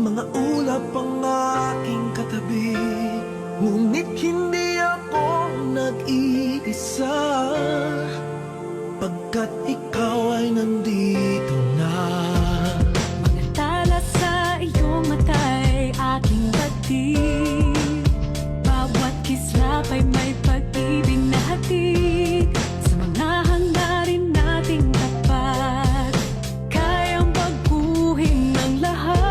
Mga ulap ang aking katabi, ngunit hindi ako nag-iisa, pagkat ikaw ay nandito na. Mga tala sa iyong mata'y aking batid, bawat kislap ay may pag-ibig na hatid. Sa mga hangarin nating tapat, kayang baguhin ng lahat.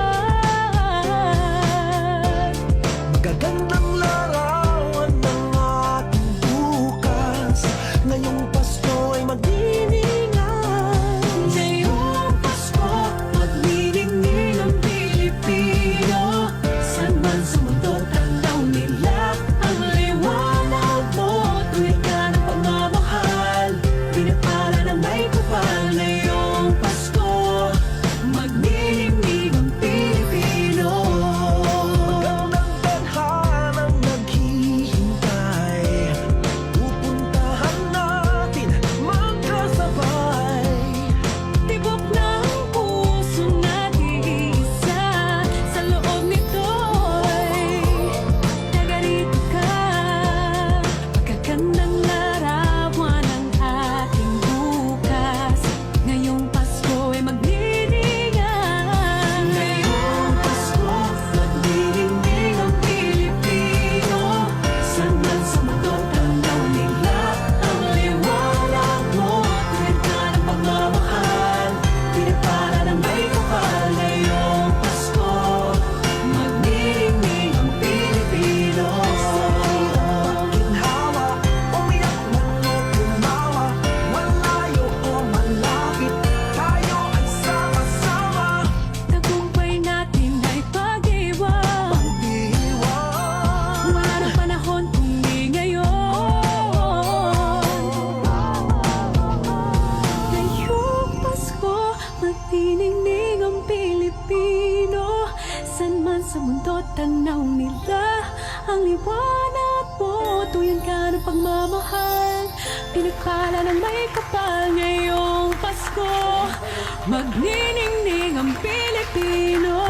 Magagandang larawan ng ating bukas, ngayong Pasko ay magdiningan. Ngayong Pasko, magniningning ang Pilipino. San man sa mundo, tanaw nila ang liwanag mo. Tuwid ka ng pagmamahal, pinapala ng may kapal. Ngayong Pasko, magniningning ang Pilipino. Magandang tadhanang naghihintay, pupuntahan natin magkasabay. Tibok ng puso natin iisa, sa loob nito'y taga-rito ka. Magagandang larawan ang ating bukas, ngayong Pasko ay magdiningan. Ngayong Pasko, magdinindig ang Pilipino. San man sa mundo, tanaw nila ang liwanag mo. Tuwid ka ng pagmamahal, pinapala ng may kapal. Ngayong Pasko, magdinindig ang Pilipino. Ginhawa, umiyak man o tumawa, malayo o malapit, tayo ay sama-sama. Tagumpay natin ay pag-iwan, Pag-iwan, wala nang panahon kung di ngayon. Ngayong Pasko, magniningning ang Pilipino. San man sa mundo, tanaw nila ang liwanag mo. Tuyan ka ng pagmamahal, pinakala ng may kapal. Ngayong Pasko, magniningning ang Pilipino.